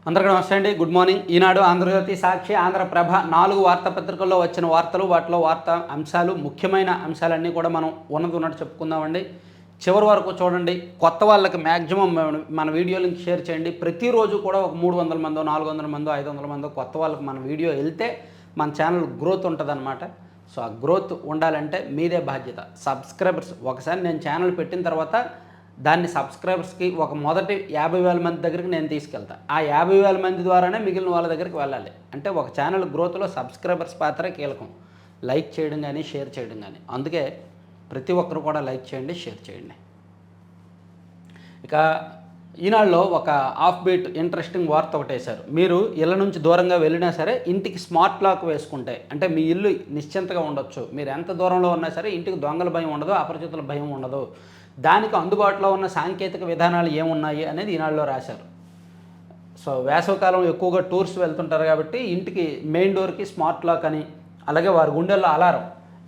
అందరికీ నమస్తే అండి. Good morning. ఈనాడు, ఆంధ్రజ్యోతి, సాక్షి, ఆంధ్రప్రభ 4 వార్తాపత్రికల్లో వచ్చిన వార్తలు, వాటిలో వార్తా అంశాలు, ముఖ్యమైన అంశాలన్నీ కూడా మనం ఉన్నట్టు చెప్పుకుందామండి. చివరి వరకు చూడండి. కొత్త వాళ్ళకి మ్యాక్సిమం మన వీడియో లింక్ షేర్ చేయండి. ప్రతిరోజు కూడా ఒక 300 మందో, 400 మందో, 500 మందో కొత్త వాళ్ళకి మన వీడియో వెళ్తే మన ఛానల్ గ్రోత్ ఉంటుందన్నమాట. సో ఆ గ్రోత్ ఉండాలంటే మీదే బాధ్యత. సబ్స్క్రైబర్స్ ఒకసారి నేను ఛానల్ పెట్టిన తర్వాత దాన్ని సబ్స్క్రైబర్స్కి ఒక మొదటి 50,000 మంది దగ్గరికి నేను తీసుకెళ్తాను. ఆ 50,000 మంది ద్వారానే మిగిలిన వాళ్ళ దగ్గరికి వెళ్ళాలి. అంటే ఒక ఛానల్ గ్రోత్లో సబ్స్క్రైబర్స్ పాత్ర కీలకం. లైక్ చేయడం కానీ, షేర్ చేయడం కానీ. అందుకే ప్రతి ఒక్కరు కూడా లైక్ చేయండి, షేర్ చేయండి. ఇక ఈనాడులో ఒక ఆఫ్ బీట్ ఇంట్రెస్టింగ్ వార్త ఒకటి వేశారు. మీరు ఇళ్ళ నుంచి దూరంగా వెళ్ళినా సరే ఇంటికి స్మార్ట్ లాక్ వేసుకుంటే అంటే మీ ఇల్లు నిశ్చింతగా ఉండొచ్చు. మీరు ఎంత దూరంలో ఉన్నా సరే ఇంటికి దొంగల భయం ఉండదు, అపరిచితుల భయం ఉండదు. దానికి అందుబాటులో ఉన్న సాంకేతిక విధానాలు ఏమున్నాయి అనేది ఈనాడులో రాశారు. సో వేసవికాలం ఎక్కువగా టూర్స్ వెళ్తుంటారు కాబట్టి ఇంటికి మెయిన్ డోర్కి స్మార్ట్ లాక్ అని, అలాగే వారి గుండెల్లో అలారం.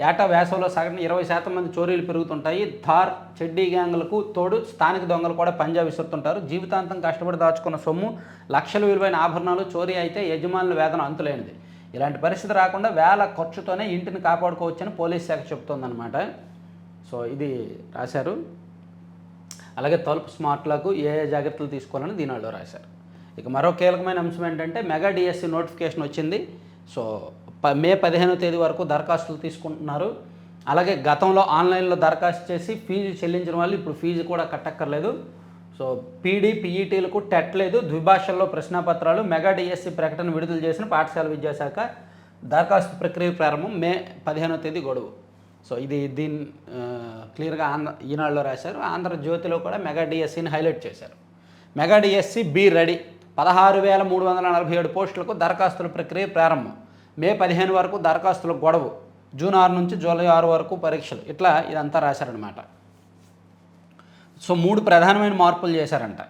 ఏటా వేసవిలో సగటున 20% మంది చోరీలు పెరుగుతుంటాయి. థార్, చెడ్డీ గ్యాంగులకు తోడు స్థానిక దొంగలు కూడా పంజా విసురుతుంటారు. జీవితాంతం కష్టపడి దాచుకున్న సొమ్ము, లక్షల విలువైన ఆభరణాలు చోరీ అయితే యజమానుల వేదన అంతులేనిది. ఇలాంటి పరిస్థితి రాకుండా వేల ఖర్చుతోనే ఇంటిని కాపాడుకోవచ్చని పోలీస్ శాఖ చెబుతోందన్నమాట. సో ఇది రాశారు. అలాగే తలుపు స్మార్ట్లకు ఏ జాగ్రత్తలు తీసుకోవాలని దీనిలో రాశారు. ఇక మరో కీలకమైన అంశం ఏంటంటే మెగా డిఎస్సి నోటిఫికేషన్ వచ్చింది. సో మే 15వ తేదీ వరకు దరఖాస్తులు తీసుకుంటున్నారు. అలాగే గతంలో ఆన్లైన్లో దరఖాస్తు చేసి ఫీజు చెల్లించిన వాళ్ళు ఇప్పుడు ఫీజు కూడా కట్టక్కర్లేదు. సో పీడీ, పీఈటీలకు టెట్ లేదు. ద్విభాషల్లో ప్రశ్నాపత్రాలు. మెగా డిఎస్సి ప్రకటన విడుదల చేసిన పాఠశాల విద్యాశాఖ. దరఖాస్తు ప్రక్రియ ప్రారంభం మే 15వ తేదీ గడువు. సో దీన్ని క్లియర్గా ఈనాడులో రాశారు. ఆంధ్రజ్యోతిలో కూడా మెగా డిఎస్సిని హైలైట్ చేశారు. Mega DSC be ready. 16,347 పోస్టులకు దరఖాస్తుల ప్రక్రియ ప్రారంభం. మే 15 వరకు దరఖాస్తుల గొడవు. జూన్ 6 నుంచి జూలై 6 వరకు పరీక్షలు. ఇట్లా ఇదంతా రాశారనమాట. సో 3 ప్రధానమైన మార్పులు చేశారంట.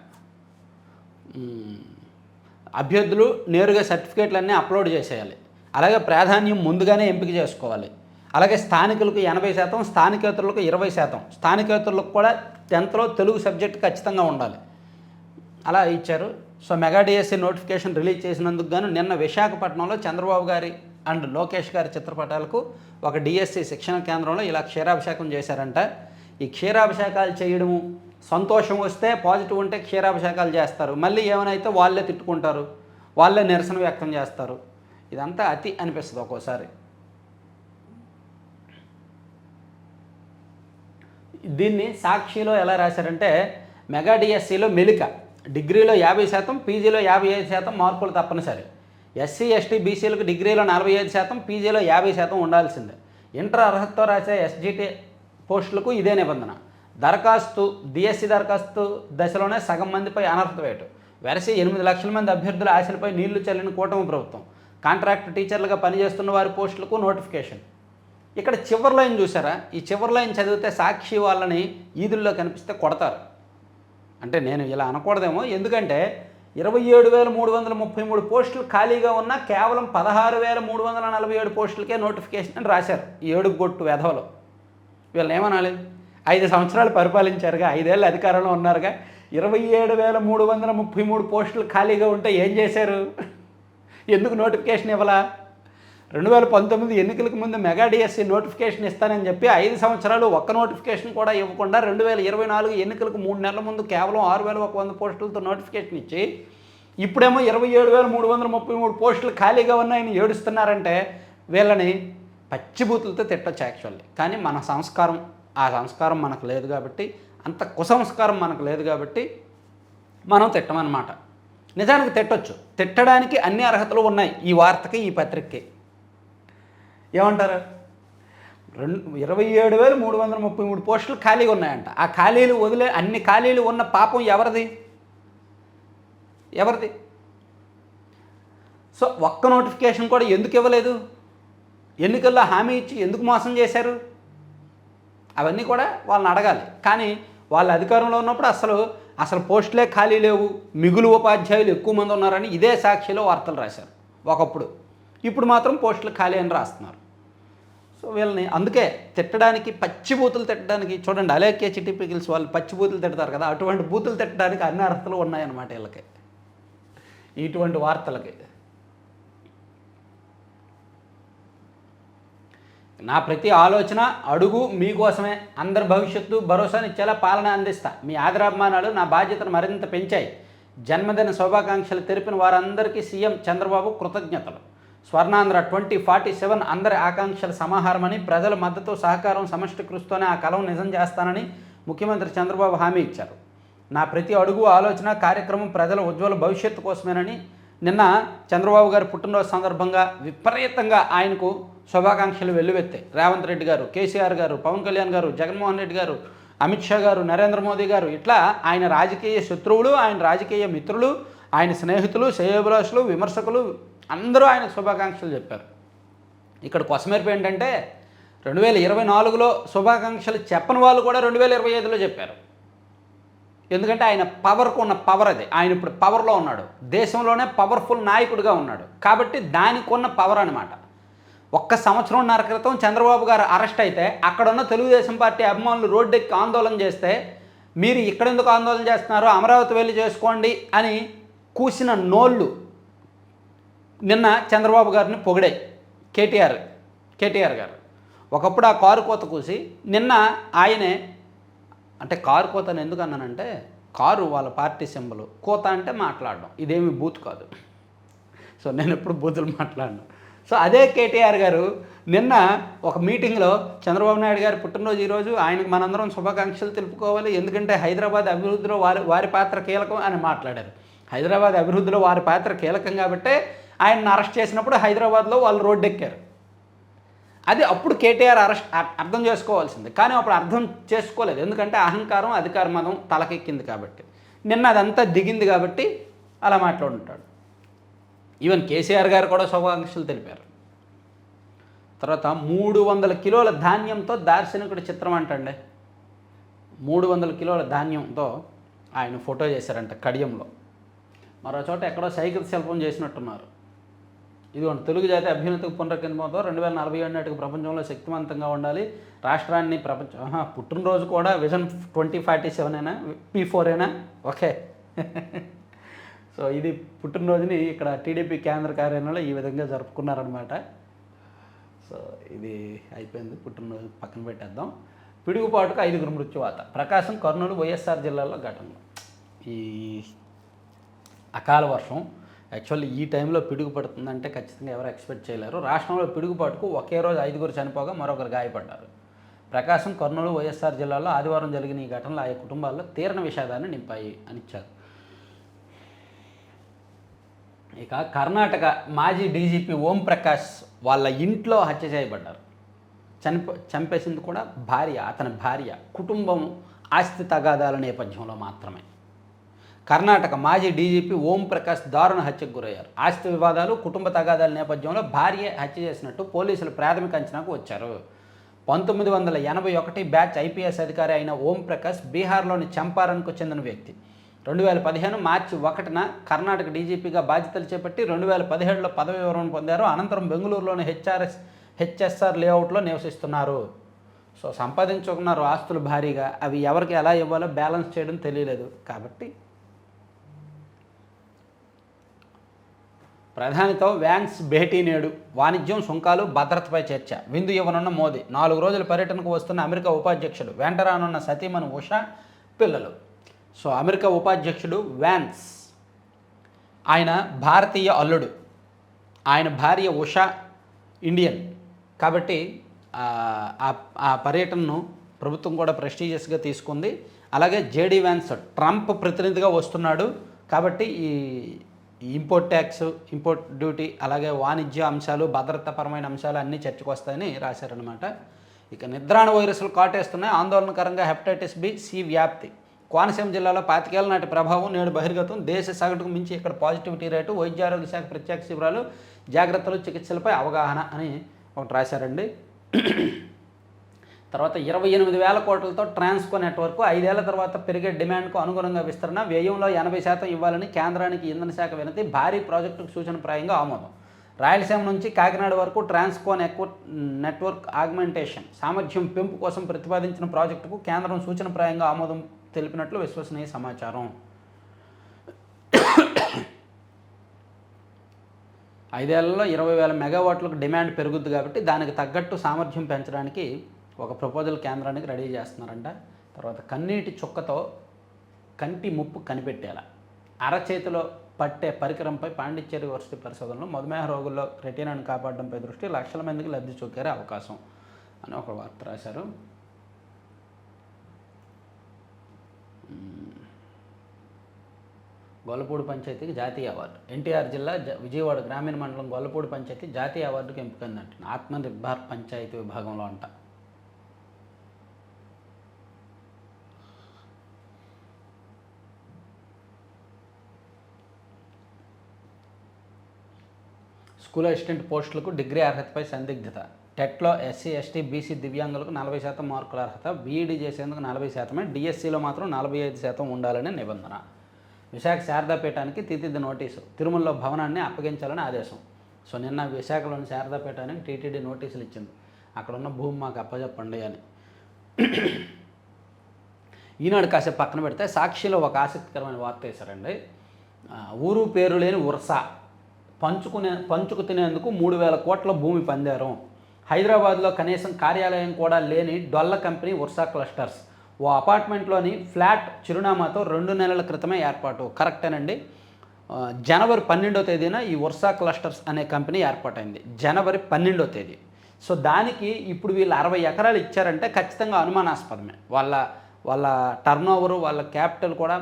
అభ్యర్థులు నేరుగా సర్టిఫికేట్లన్నీ అప్లోడ్ చేసేయాలి. అలాగే ప్రాధాన్యం ముందుగానే ఎంపిక చేసుకోవాలి. అలాగే స్థానికులకు 80%, స్థానికేతరులకు 20%. స్థానికేతరులకు కూడా 10th తెలుగు సబ్జెక్ట్ ఖచ్చితంగా ఉండాలి. అలా ఇచ్చారు. So mega DSC notification release చేసినందుకు గాను నిన్న విశాఖపట్నంలో చంద్రబాబు గారి అండ్ లోకేష్ గారి చిత్రపటాలకు ఒక డిఎస్సి శిక్షణ కేంద్రంలో ఇలా క్షీరాభిషేకం చేశారంట. ఈ క్షీరాభిషేకాలు చేయడము, సంతోషం వస్తే పాజిటివ్ ఉంటే క్షీరాభిషేకాలు చేస్తారు. మళ్ళీ ఏమైనా వాళ్ళే తిట్టుకుంటారు, వాళ్ళే నిరసన వ్యక్తం చేస్తారు. ఇదంతా అతి అనిపిస్తుంది ఒక్కోసారి. దీన్ని సాక్షిలో ఎలా రాశారంటే మెగా డిఎస్సిలో మెలిక. డిగ్రీలో 50%, పీజీలో 55% మార్కులు తప్పనిసరి. ఎస్సీ, ఎస్టీ, బీసీలకు డిగ్రీలో 45%, పీజీలో 50% ఉండాల్సిందే. ఇంటర్ అర్హతతో రాసే ఎస్జిటి పోస్టులకు ఇదే నిబంధన. దరఖాస్తు డిఎస్సి దరఖాస్తు దశలోనే సగం మందిపై అనర్హత వేటు. వెరసి 8 లక్షల మంది అభ్యర్థుల ఆశలపై నీళ్లు చల్లిన కూటమి ప్రభుత్వం. కాంట్రాక్ట్ టీచర్లుగా పనిచేస్తున్న వారి పోస్టులకు నోటిఫికేషన్. ఇక్కడ చివరి లైన్ చూసారా? ఈ చివరి లైన్ చదివితే సాక్షి వాళ్ళని ఈదుల్లో కనిపిస్తే కొడతారు. అంటే నేను ఇలా అనకూడదేమో, ఎందుకంటే 27,333 పోస్టులు ఖాళీగా ఉన్న కేవలం 16,347 పోస్టులకే నోటిఫికేషన్ అని రాశారు. ఈ ఏడుగొట్టు వెధవలు. వీళ్ళని ఏమనాలి? 5 సంవత్సరాలు పరిపాలించారుగా, 5 ఏళ్ళు అధికారంలో ఉన్నారుగా. 27,333 పోస్టులు ఖాళీగా ఉంటే ఏం చేశారు? ఎందుకు నోటిఫికేషన్ ఇవ్వాలా? 2019 ఎన్నికలకు ముందు మెగా డిఎస్సి నోటిఫికేషన్ ఇస్తానని చెప్పి 5 సంవత్సరాలు ఒక్క నోటిఫికేషన్ కూడా ఇవ్వకుండా 2024 ఎన్నికలకు 3 నెలల ముందు కేవలం 6,100 పోస్టులతో నోటిఫికేషన్ ఇచ్చి ఇప్పుడేమో 27,333 పోస్టులు ఖాళీగా ఉన్నాయని ఏడుస్తున్నారంటే వీళ్ళని పచ్చిబూతులతో తిట్టచ్చు యాక్చువల్లీ. కానీ మన సంస్కారం, ఆ సంస్కారం మనకు లేదు కాబట్టి, అంత కుసంస్కారం మనకు లేదు కాబట్టి మనం తిట్టమన్నమాట. నిజానికి తిట్టొచ్చు. తిట్టడానికి అన్ని అర్హతలు ఉన్నాయి ఈ వార్తకి, ఈ పత్రికకి. ఏమంటారు? 27,333 పోస్టులు ఖాళీగా ఉన్నాయంట. ఆ ఖాళీలు వదిలే అన్ని ఖాళీలు ఉన్న పాపం ఎవరిది? సో ఒక్క నోటిఫికేషన్ కూడా ఎందుకు ఇవ్వలేదు? ఎన్నికల్లో హామీ ఇచ్చి ఎందుకు మోసం చేశారు? అవన్నీ కూడా వాళ్ళని అడగాలి. కానీ వాళ్ళ అధికారంలో ఉన్నప్పుడు అసలు పోస్టులే ఖాళీ లేవు, మిగులు ఉపాధ్యాయులు ఎక్కువ మంది ఉన్నారని ఇదే సాక్షిలో వార్తలు రాశారు ఒకప్పుడు. ఇప్పుడు మాత్రం పోస్టులు ఖాళీ అని రాస్తున్నారు. సో వీళ్ళని అందుకే తిట్టడానికి, పచ్చిబూతులు తిట్టడానికి చూడండి. అలేఖ్య చిట్టి పికిల్స్ వాళ్ళు పచ్చిబూతులు తిడతారు కదా, అటువంటి బూతులు తిట్టడానికి అన్ని అర్హతలు ఉన్నాయన్నమాట వీళ్ళకి. ఇటువంటి వార్తలకి. నా ప్రతి ఆలోచన అడుగు మీకోసమే, అందరి భవిష్యత్తు భరోసానిచ్చేలా పాలన అందిస్తా. మీ ఆదరాభిమానాలు నా బాధ్యతను మరింత పెంచాయి. జన్మదిన శుభాకాంక్షలు తెలిపిన వారందరికీ సీఎం చంద్రబాబు కృతజ్ఞతలు. స్వర్ణాంధ్ర 2047 అందరి ఆకాంక్షల సమాహారమని, ప్రజల మద్దతు సహకారం సమష్టి కృషితోనే ఆ కలను నిజం చేస్తానని ముఖ్యమంత్రి చంద్రబాబు హామీ ఇచ్చారు. నా ప్రతి అడుగు ఆలోచన కార్యక్రమం ప్రజల ఉజ్వల భవిష్యత్తు కోసమేనని నిన్న చంద్రబాబు గారి పుట్టినరోజు సందర్భంగా విపరీతంగా ఆయనకు శుభాకాంక్షలు వెల్లువెత్తాయి. రేవంత్ రెడ్డి గారు, కేసీఆర్ గారు, పవన్ కళ్యాణ్ గారు, జగన్మోహన్ రెడ్డి గారు, అమిత్ షా గారు, నరేంద్ర మోదీ గారు, ఇట్లా ఆయన రాజకీయ శత్రువులు, ఆయన రాజకీయ మిత్రులు, ఆయన స్నేహితులు, శ్రేయోభిలాషులు, విమర్శకులు అందరూ ఆయన శుభాకాంక్షలు చెప్పారు. ఇక్కడ కొసమెరుపు ఏంటంటే 2024లో శుభాకాంక్షలు చెప్పని వాళ్ళు కూడా 2025లో చెప్పారు. ఎందుకంటే ఆయన పవర్కు ఉన్న పవర్ అది. ఆయన ఇప్పుడు పవర్లో ఉన్నాడు, దేశంలోనే పవర్ఫుల్ నాయకుడిగా ఉన్నాడు కాబట్టి దానికి ఉన్న పవర్ అనమాట. ఒక్క సంవత్సరంన్నర క్రితం చంద్రబాబు గారు అరెస్ట్ అయితే అక్కడున్న తెలుగుదేశం పార్టీ అభిమానులు రోడ్డెక్కి ఆందోళన చేస్తే మీరు ఇక్కడెందుకు ఆందోళన చేస్తున్నారు, అమరావతి వెళ్ళి చేసుకోండి అని కూసిన నోళ్ళు నిన్న చంద్రబాబు గారిని పొగిడాయి. కేటీఆర్ గారు ఒకప్పుడు ఆ కారు కోత కూసి నిన్న ఆయనే, అంటే కారు కోత అని ఎందుకు అన్నానంటే కారు వాళ్ళ పార్టీ సింబల్, కోత అంటే మాట్లాడడం, ఇదేమి బూత్ కాదు. సో నేను ఎప్పుడు బూతులు మాట్లాడను. సో అదే కేటీఆర్ గారు నిన్న ఒక మీటింగ్లో చంద్రబాబు నాయుడు గారి పుట్టినరోజు ఈరోజు, ఆయనకు మనందరం శుభాకాంక్షలు తెలుపుకోవాలి ఎందుకంటే హైదరాబాద్ అభివృద్ధిలో వారి పాత్ర కీలకం అని మాట్లాడారు. హైదరాబాద్ అభివృద్ధిలో వారి పాత్ర కీలకం కాబట్టే ఆయన్ని అరెస్ట్ చేసినప్పుడు హైదరాబాద్లో వాళ్ళు రోడ్డెక్కారు. అది అప్పుడు కేటీఆర్ అర్థం చేసుకోవాల్సింది, కానీ అప్పుడు అర్థం చేసుకోలేదు. ఎందుకంటే అహంకారం, అధికార మదం తలకెక్కింది కాబట్టి. నిన్న అదంతా దిగింది కాబట్టి అలా మాట్లాడుంటాడు. ఈవెన్ కేసీఆర్ గారు కూడా శుభాకాంక్షలు తెలిపారు. తర్వాత 300 కిలోల ధాన్యంతో దార్శనికుడి చిత్రం అంటండి. 300 కిలోల ధాన్యంతో ఆయన ఫోటో చేశారంట కడియంలో. మరో చోట ఎక్కడో సైకిల్ శిల్పం చేసినట్టున్నారు. ఇదిగోండి, తెలుగు జాతి అభ్యున్నతికి పునరుద్ధరణతో 2047 నాటికి ప్రపంచంలో శక్తివంతంగా ఉండాలి, రాష్ట్రాన్ని పుట్టినరోజు కూడా విజన్ 2047 P4 ఓకే. సో ఇది పుట్టినరోజుని ఇక్కడ టీడీపీ కేంద్ర కార్యాలయంలో ఈ విధంగా జరుపుకున్నారనమాట. సో ఇది అయిపోయింది, పుట్టినరోజు పక్కన పెట్టేద్దాం. పిడుగుపాటుకు 5 మృత్యువాత. ప్రకాశం, కర్నూలు, వైఎస్ఆర్ జిల్లాల్లో ఘటనలు. ఈ అకాల వర్షం యాక్చువల్లీ ఈ టైంలో పిడుగు పడుతుందంటే ఖచ్చితంగా ఎవరు ఎక్స్పెక్ట్ చేయలేరు. రాష్ట్రంలో పిడుగుపాటుకు ఒకే రోజు 5 చనిపోగా మరొకరు గాయపడ్డారు. ప్రకాశం, కర్నూలు, వైఎస్ఆర్ జిల్లాలో ఆదివారం జరిగిన ఈ ఘటనలు ఆయా కుటుంబాల్లో తీవ్ర విషాదాన్ని నింపాయి అని ఇచ్చారు. ఇక కర్ణాటక మాజీ డీజీపీ ఓంప్రకాష్ వాళ్ళ ఇంట్లో హత్య చేయబడ్డారు. చంపేసింది కూడా అతని భార్య. కుటుంబం ఆస్తి తగాదాల నేపథ్యంలో మాత్రమే. కర్ణాటక మాజీ డీజీపీ ఓంప్రకాష్ దారుణ హత్యకు గురయ్యారు. ఆస్తి వివాదాలు, కుటుంబ తగాదాల నేపథ్యంలో భార్య హత్య చేసినట్టు పోలీసులు ప్రాథమిక అంచనాకు వచ్చారు. 1981 బ్యాచ్ ఐపీఎస్ అధికారి అయిన ఓంప్రకాష్ బీహార్లోని చంపారన్కు చెందిన వ్యక్తి. 2015 మార్చి 1న కర్ణాటక డీజీపీగా బాధ్యతలు చేపట్టి 2017లో పదవి వివరణ పొందారు. అనంతరం బెంగళూరులోని హెచ్ఎస్ఆర్ లేఅవుట్లో నివసిస్తున్నారు. సో సంపాదించుకున్నారు ఆస్తులు భారీగా, అవి ఎవరికి ఎలా ఇవ్వాలో బ్యాలెన్స్ చేయడం తెలియలేదు. కాబట్టి ప్రధానితో వ్యాన్స్ భేటీ నేడు. వాణిజ్యం, సుంకాలు, భద్రతపై చర్చ. విందు ఇవ్వనున్న మోదీ. 4 రోజుల పర్యటనకు వస్తున్న అమెరికా ఉపాధ్యక్షుడు. వెంట రానున్న సతీమణి ఉషా, పిల్లలు. సో అమెరికా ఉపాధ్యక్షుడు వ్యాన్స్, ఆయన భారతీయ అల్లుడు, ఆయన భార్య ఉషా ఇండియన్ కాబట్టి ఆ పర్యటనను ప్రభుత్వం కూడా ప్రెస్టీజియస్గా తీసుకుంది. అలాగే జేడీ వ్యాన్స్ ట్రంప్ ప్రతినిధిగా వస్తున్నాడు కాబట్టి ఈ ఇంపోర్ట్ ట్యాక్స్, ఇంపోర్ట్ డ్యూటీ, అలాగే వాణిజ్య అంశాలు, భద్రతాపరమైన అంశాలు అన్నీ చర్చకు వస్తాయని రాశారనమాట. ఇక నిద్రాణ వైరస్లు కాటేస్తున్నాయి. ఆందోళనకరంగా హెపటైటిస్ బి, సి వ్యాప్తి. కోనసీమ జిల్లాలో 25 ఏళ్ల నాటి ప్రభావం నేడు బహిర్గతం. దేశ సగటుకు మించి ఇక్కడ పాజిటివిటీ రేటు. వైద్య ఆరోగ్య శాఖ ప్రత్యేక శిబిరాలు, జాగ్రత్తలు, చికిత్సలపై అవగాహన అని ఒకటి రాశారండి. తర్వాత 28,000 కోట్లతో ట్రాన్స్కో నెట్వర్క్ 5 ఏళ్ల తర్వాత పెరిగే డిమాండ్కు అనుగుణంగా విస్తరణ. వ్యయంలో 80% ఇవ్వాలని కేంద్రానికి ఇంధన శాఖ వినతి. భారీ ప్రాజెక్టుకు సూచనప్రాయంగా ఆమోదం. రాయలసీమ నుంచి కాకినాడ వరకు ట్రాన్స్కో నెట్వర్క్ ఆగ్మెంటేషన్ సామర్థ్యం పెంపు కోసం ప్రతిపాదించిన ప్రాజెక్టుకు కేంద్రం సూచనప్రాయంగా ఆమోదం తెలిపినట్లు విశ్వసనీయ సమాచారం. 5 ఏళ్లలో 20,000 మెగావాట్లకు డిమాండ్ పెరుగుద్ది కాబట్టి దానికి తగ్గట్టు సామర్థ్యం పెంచడానికి ఒక ప్రపోజల్ కేంద్రానికి రెడీ చేస్తున్నారంట. తర్వాత కన్నీటి చుక్కతో కంటి ముప్పు కనిపెట్టేలా అరచేతిలో పట్టే పరికరంపై పాండిచ్చేరి యూనివర్సిటీ పరిశోధనలో మధుమేహ రోగుల్లో రెటీనాను కాపాడడంపై దృష్టి, లక్షల మందికి లబ్ధి చూకే అవకాశం అని ఒక వార్త రాశారు. గొల్లపూడి పంచాయతీకి జాతీయ అవార్డు. ఎన్టీఆర్ జిల్లా విజయవాడ గ్రామీణ మండలం గొల్లపూడి పంచాయతీ జాతీయ అవార్డుకి ఎంపికైందంట. ఆత్మనిర్భర్ పంచాయతీ విభాగంలో అంట. స్కూల్ అసిస్టెంట్ పోస్టులకు డిగ్రీ అర్హతపై సందిగ్ధత. టెట్లో ఎస్సీ, ఎస్టీ, బీసీ దివ్యాంగులకు 40% మార్కుల అర్హత, బీఈడీ చేసేందుకు 40%, డిఎస్సిలో మాత్రం 45% ఉండాలని నిబంధన. విశాఖ శారదాపీఠానికి తితిది నోటీసు, తిరుమలలో భవనాన్ని అప్పగించాలని ఆదేశం. సో నిన్న విశాఖలోని శారదాపీఠానికి టీటీడీ నోటీసులు ఇచ్చింది, అక్కడ ఉన్న భూమి మాకు అప్పచెప్పండి అని. ఈనాడు కాసేపు పక్కన పెడితే సాక్షిలో ఒక ఆసక్తికరమైన వార్త వేశారండి. ఊరు పేరు లేని ఉర్సా పంచుకు తినేందుకు 3,000 కోట్ల భూమి పందారు. హైదరాబాద్లో కనీసం కార్యాలయం కూడా లేని డొల్ల కంపెనీ ఉర్సా క్లస్టర్స్ ఓ అపార్ట్మెంట్లోని ఫ్లాట్ చిరునామాతో 2 నెలల క్రితమే ఏర్పాటు. కరెక్టేనండి. జనవరి 12వ తేదీన ఈ ఉర్సా క్లస్టర్స్ అనే కంపెనీ ఏర్పాటైంది, జనవరి 12వ తేదీ. సో దానికి ఇప్పుడు వీళ్ళు 60 ఎకరాలు ఇచ్చారంటే ఖచ్చితంగా అనుమానాస్పదమే. వాళ్ళ టర్నోవరు, వాళ్ళ క్యాపిటల్ కూడా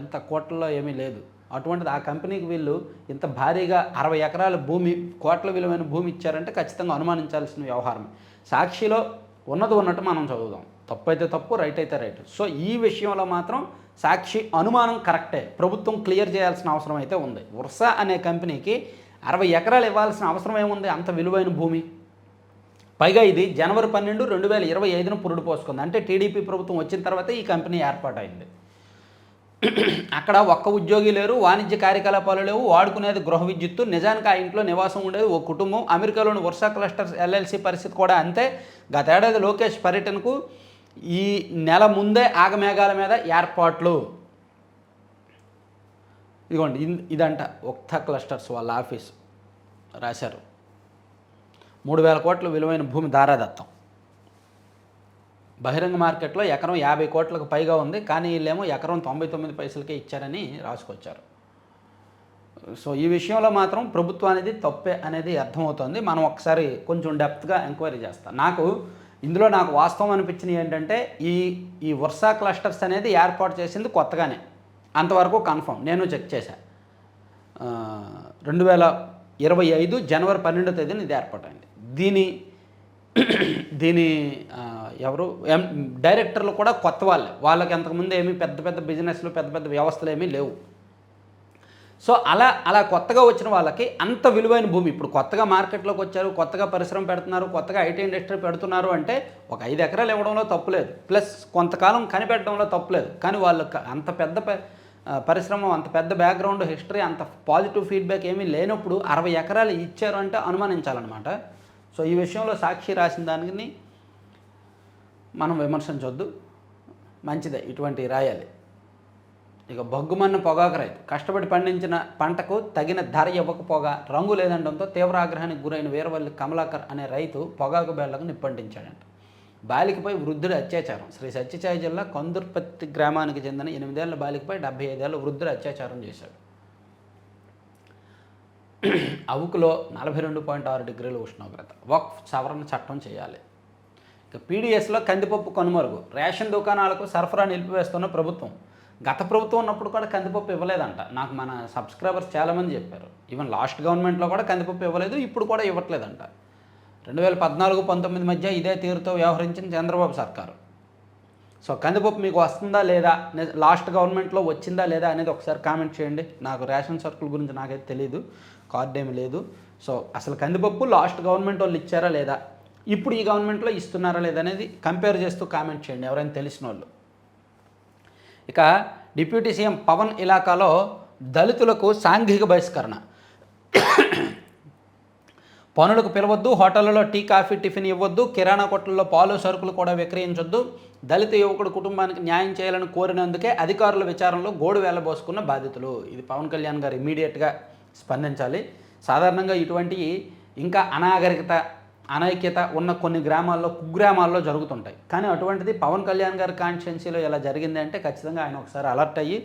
ఎంత కోట్లలో ఏమీ లేదు. అటువంటిది ఆ కంపెనీకి వీళ్ళు ఇంత భారీగా 60 ఎకరాల భూమి, కోట్ల విలువైన భూమి ఇచ్చారంటే ఖచ్చితంగా అనుమానించాల్సిన వ్యవహారం. సాక్షిలో ఉన్నది ఉన్నట్టు మనం చదువుదాం, తప్పు అయితే తప్పు, రైట్ అయితే రైట్. సో ఈ విషయంలో మాత్రం సాక్షి అనుమానం కరెక్టే, ప్రభుత్వం క్లియర్ చేయాల్సిన అవసరం అయితే ఉంది. ఉర్సా అనే కంపెనీకి 60 ఎకరాలు ఇవ్వాల్సిన అవసరం ఏముంది, అంత విలువైన భూమి. పైగా ఇది జనవరి 12, 2025న పురుడు పోసుకుంది. అంటే టీడీపీ ప్రభుత్వం వచ్చిన తర్వాత ఈ కంపెనీ ఏర్పాటైంది. అక్కడ ఒక్క ఉద్యోగి లేరు, వాణిజ్య కార్యకలాపాలు లేవు, వాడుకునేది గృహ విద్యుత్తు. నిజానికి ఆ ఇంట్లో నివాసం ఉండేది ఓ కుటుంబం. అమెరికాలోని ఉర్సా క్లస్టర్స్ ఎల్ఎల్సి పరిస్థితి కూడా అంతే. గతేడాది లోకేష్ పర్యటనకు ఈ నెల ముందే ఆగమేఘాల మీద ఏర్పాట్లు. ఇదిగోండి, ఇదంట ఉక్తా క్లస్టర్స్ వాళ్ళ ఆఫీస్ రాశారు. 3,000 కోట్ల విలువైన భూమి దారాదత్తం. బహిరంగ మార్కెట్లో ఎకరం 50 కోట్లకు పైగా ఉంది, కానీ వీళ్ళేమో ఎకరం 99 పైసలకే ఇచ్చారని రాసుకొచ్చారు. సో ఈ విషయంలో మాత్రం ప్రభుత్వానికి తప్పే అనేది అర్థమవుతుంది. మనం ఒకసారి కొంచెం డెప్త్గా ఎంక్వైరీ చేస్తాం. ఇందులో నాకు వాస్తవం అనిపించింది ఏంటంటే, ఈ ఉర్సా క్లస్టర్స్ అనేది ఏర్పాటు చేసింది కొత్తగానే, అంతవరకు కన్ఫర్మ్. నేను చెక్ చేశాను. 2025 జనవరి 12వ తేదీన ఇది ఏర్పాటైంది. దీని ఎవరు డైరెక్టర్లు కూడా కొత్త వాళ్ళకి అంతకుముందు ఏమీ పెద్ద బిజినెస్లు, పెద్ద వ్యవస్థలు ఏమీ లేవు. సో అలా కొత్తగా వచ్చిన వాళ్ళకి అంత విలువైన భూమి, ఇప్పుడు కొత్తగా మార్కెట్లోకి వచ్చారు, కొత్తగా పరిశ్రమ పెడుతున్నారు, కొత్తగా ఐటీ ఇండస్ట్రీ పెడుతున్నారు అంటే ఒక 5 ఎకరాలు ఇవ్వడంలో తప్పులేదు, ప్లస్ కొంతకాలం కనిపెట్టడంలో తప్పులేదు. కానీ వాళ్ళకి అంత పెద్ద పరిశ్రమ, అంత పెద్ద బ్యాక్గ్రౌండ్ హిస్టరీ, అంత పాజిటివ్ ఫీడ్బ్యాక్ ఏమీ లేనప్పుడు 60 ఎకరాలు ఇచ్చారు అంటే అనుమానించాలన్నమాట. సో ఈ విషయంలో సాక్షి రాసిన దానికి మనం విమర్శించవద్దు, మంచిదే, ఇటువంటి రాయాలి. ఇక బొగ్గుమన్న పొగాకు రైతు కష్టపడి పండించిన పంటకు తగిన ధర ఇవ్వకపోగా రంగు లేదండంతో తీవ్ర ఆగ్రహానికి గురైన వీరవల్లి కమలాకర్ అనే రైతు పొగాకు బేళ్లకు నిప్పంటించాడంట. బాలికపై వృద్ధుడి అత్యాచారం. శ్రీ సత్యసాయి జిల్లా కొందుర్పత్తి గ్రామానికి చెందిన 8 ఏళ్ల బాలికపై 75 ఏళ్ల వృద్ధుడు అత్యాచారం చేశాడు. అవుకులో 42.6 డిగ్రీల ఉష్ణోగ్రత. వక్ఫ్ సవరణ చట్టం చేయాలి. ఇక పీడిఎస్లో కందిపప్పు కనుమరుగు. రేషన్ దుకాణాలకు సరఫరా నిలిపివేస్తున్న ప్రభుత్వం. గత ప్రభుత్వం ఉన్నప్పుడు కూడా కందిపప్పు ఇవ్వలేదంట. నాకు మన సబ్స్క్రైబర్స్ చాలామంది చెప్పారు. ఈవెన్ లాస్ట్ గవర్నమెంట్లో కూడా కందిపప్పు ఇవ్వలేదు, ఇప్పుడు కూడా ఇవ్వట్లేదంట. 2014-19 మధ్య ఇదే తీరుతో వ్యవహరించిన చంద్రబాబు సర్కారు. సో కందిపప్పు మీకు వస్తుందా లేదా, లాస్ట్ గవర్నమెంట్లో వచ్చిందా లేదా అనేది ఒకసారి కామెంట్ చేయండి. నాకు రేషన్ సర్కుల్ గురించి నాకైతే తెలియదు, కార్డు ఏమి లేదు. సో అసలు కందిపప్పు లాస్ట్ గవర్నమెంట్ వాళ్ళు ఇచ్చారా లేదా, ఇప్పుడు ఈ గవర్నమెంట్లో ఇస్తున్నారా లేదా అనేది కంపేర్ చేస్తూ కామెంట్ చేయండి ఎవరైనా తెలిసిన వాళ్ళు. ఇక డిప్యూటీ సీఎం పవన్ ఇలాకాలో దళితులకు సాంఘిక బహిష్కరణ. పనులకు పిలవద్దు, హోటళ్లలో టీ కాఫీ టిఫిన్ ఇవ్వద్దు, కిరాణా కొట్లలో పాలు సరుకులు కూడా విక్రయించొద్దు. దళిత యువకుడు కుటుంబానికి న్యాయం చేయాలని కోరినందుకే అధికారుల విచారణలో గోడు వేలబోసుకున్న బాధితులు. ఇది పవన్ కళ్యాణ్ గారు ఇమీడియట్గా స్పందించాలి. సాధారణంగా ఇటువంటి ఇంకా అనైక్యత ఉన్న కొన్ని గ్రామాల్లో కుగ్రామాల్లో జరుగుతుంటాయి. కానీ అటువంటిది పవన్ కళ్యాణ్ గారి కాన్స్టిట్యున్సీలో ఇలా జరిగింది అంటే ఖచ్చితంగా ఆయన ఒకసారి అలర్ట్ అయ్యి